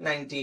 90।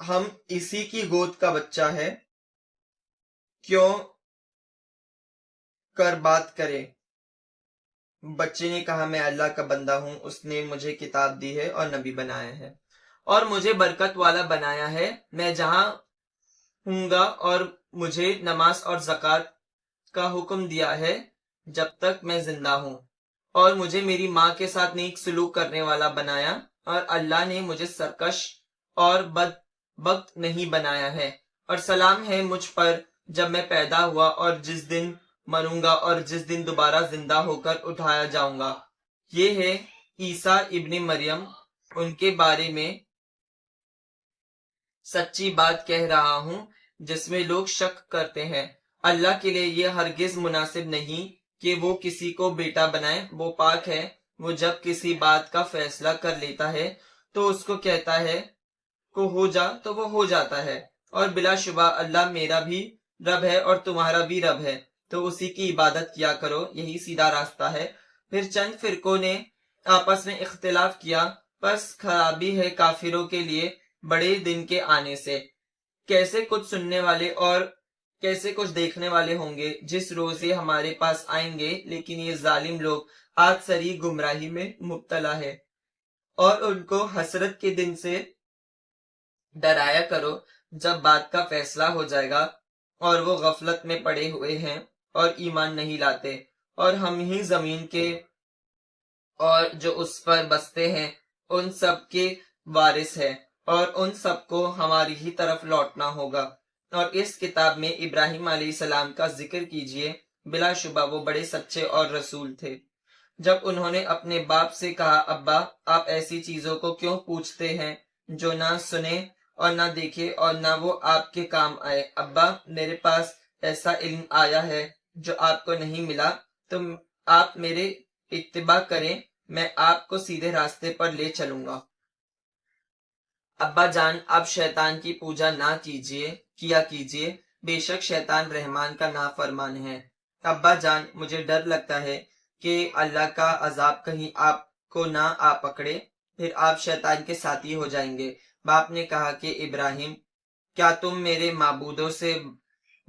ہم اسی کی گود کا بچہ ہے، کیوں کر بات کرے؟ بچے نے کہا میں اللہ کا بندہ ہوں، اس نے مجھے کتاب دی ہے اور نبی بنایا ہے اور مجھے برکت والا بنایا ہے، میں جہاں ہوں گا، اور مجھے نماز اور زکوٰۃ کا حکم دیا ہے جب تک میں زندہ ہوں، اور مجھے میری ماں کے ساتھ نیک سلوک کرنے والا بنایا، اور اللہ نے مجھے سرکش اور بدبخت نہیں بنایا ہے، اور سلام ہے مجھ پر جب میں پیدا ہوا اور جس دن مروں گا اور جس دن دوبارہ زندہ ہو کر اٹھایا جاؤں گا۔ یہ ہے عیسیٰ ابن مریم، ان کے بارے میں سچی بات کہہ رہا ہوں جس میں لوگ شک کرتے ہیں۔ اللہ کے لیے یہ ہرگز مناسب نہیں کہ وہ کسی کو بیٹا بنائے، وہ پاک ہے، وہ جب کسی بات کا فیصلہ کر لیتا ہے تو اس کو کہتا ہے کو ہو جا تو وہ ہو جاتا ہے، اور بلا شبہ اللہ میرا بھی رب ہے اور تمہارا بھی رب ہے، تو اسی کی عبادت کیا کرو، یہی سیدھا راستہ ہے۔ پھر چند فرقوں نے آپس میں اختلاف کیا، پس خرابی ہے کافروں کے لیے بڑے دن کے آنے سے۔ کیسے کچھ سننے والے اور کیسے کچھ دیکھنے والے ہوں گے جس روز یہ ہمارے پاس آئیں گے، لیکن یہ ظالم لوگ آج سری گمراہی میں مبتلا ہے، اور ان کو حسرت کے دن سے ڈرایا کرو جب بات کا فیصلہ ہو جائے گا اور وہ غفلت میں پڑے ہوئے ہیں اور ایمان نہیں لاتے، اور ہم ہی زمین کے اور جو اس پر بستے ہیں ان سب کے وارث ہیں، اور ان سب کو ہماری ہی طرف لوٹنا ہوگا۔ اور اس کتاب میں ابراہیم علیہ السلام کا ذکر کیجئے، بلا شبہ وہ بڑے سچے اور رسول تھے۔ جب انہوں نے اپنے باپ سے کہا ابا آپ ایسی چیزوں کو کیوں پوچھتے ہیں جو نہ سنے اور نہ دیکھے اور نہ وہ آپ کے کام آئے؟ ابا میرے پاس ایسا علم آیا ہے جو آپ کو نہیں ملا، تو آپ میرے اتباع کریں، میں آپ کو سیدھے راستے پر لے چلوں گا۔ ابا جان اب شیطان کی پوجا نہ کیا کیجیے، بے شک شیطان رحمان کا نافرمان ہے۔ ابا جان مجھے ڈر لگتا ہے کہ اللہ کا عذاب کہیں آپ کو نہ آ پکڑے، پھر آپ شیطان کے ساتھی ہو جائیں گے۔ باپ نے کہا کہ ابراہیم کیا تم میرے معبودوں سے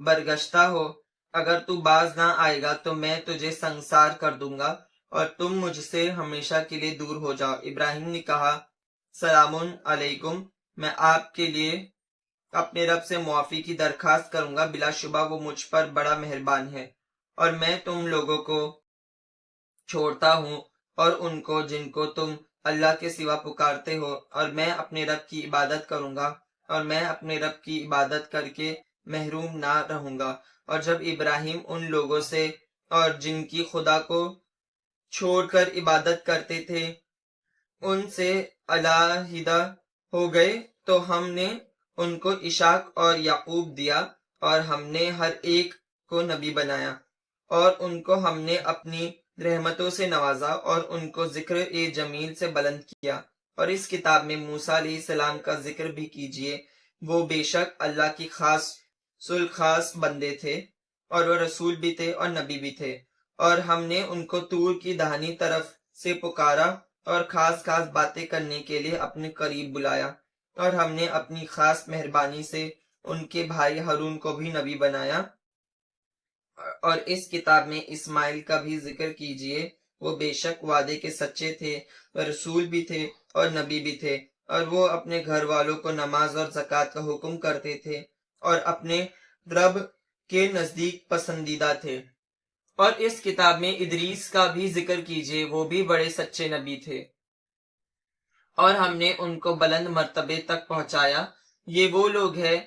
برگشتہ ہو؟ اگر تو باز نہ آئے گا تو میں تجھے سنسار کر دوں گا اور تم مجھ سے ہمیشہ کے لیے دور ہو جاؤ۔ ابراہیم نے کہا سلام علیکم، میں آپ کے لیے اپنے رب سے معافی کی درخواست کروں گا، بلا شبہ وہ مجھ پر بڑا مہربان ہے، اور میں تم لوگوں کو چھوڑتا ہوں اور ان کو جن کو تم اللہ کے سوا پکارتے ہو، اور میں اپنے رب کی عبادت کروں گا، اور میں اپنے رب کی عبادت کر کے محروم نہ رہوں گا۔ اور جب ابراہیم ان لوگوں سے اور جن کی خدا کو چھوڑ کر عبادت کرتے تھے ان سے علیحدہ ہو گئے تو ہم نے ان کو اسحاق اور یعقوب دیا، اور ہم نے ہر ایک کو نبی بنایا، اور ان کو ہم نے اپنی رحمتوں سے نوازا اور ان کو ذکر جمیل سے بلند کیا۔ اور اس کتاب میں موسیٰ علیہ السلام کا ذکر بھی کیجیے، وہ بے شک اللہ کی خاص بندے تھے، اور وہ رسول بھی تھے اور نبی بھی تھے، اور ہم نے ان کو طور کی دہنی طرف سے پکارا اور خاص باتیں کرنے کے لیے اپنے قریب بلایا، اور ہم نے اپنی خاص مہربانی سے ان کے بھائی ہارون کو بھی نبی بنایا۔ اور اس کتاب میں اسماعیل کا بھی ذکر کیجیے، وہ بے شک وعدے کے سچے تھے، وہ رسول بھی تھے اور نبی بھی تھے، اور وہ اپنے گھر والوں کو نماز اور زکوٰۃ کا حکم کرتے تھے اور اپنے رب کے نزدیک پسندیدہ تھے۔ اور اس کتاب میں ادریس کا بھی ذکر کیجیے، وہ بھی بڑے سچے نبی تھے اور ہم نے ان کو بلند مرتبے تک پہنچایا۔ یہ وہ لوگ ہیں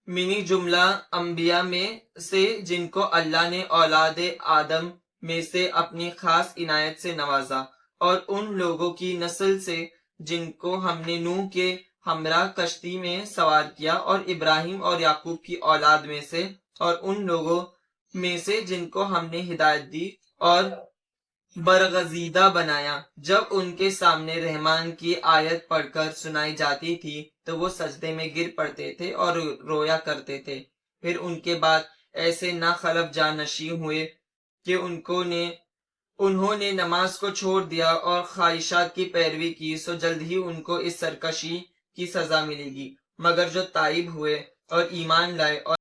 منی جملہ انبیاء میں سے جن کو اللہ نے اولاد آدم میں سے اپنی خاص عنایت سے نوازا، اور ان لوگوں کی نسل سے جن کو ہم نے نوح کے ہمراہ کشتی میں سوار کیا، اور ابراہیم اور یعقوب کی اولاد میں سے، اور ان لوگوں میں سے جن کو ہم نے ہدایت دی اور برگزیدہ بنایا۔ جب ان کے سامنے رحمان کی آیت پڑھ کر سنائی جاتی تھی تو وہ سجدے میں گر پڑتے تھے اور رویا کرتے تھے۔ پھر ان کے بعد ایسے ناخلف جانشین ہوئے کہ انہوں نے نماز کو چھوڑ دیا اور خواہشات کی پیروی کی، سو جلد ہی ان کو اس سرکشی کی سزا ملے گی۔ مگر جو تائب ہوئے اور ایمان لائے اور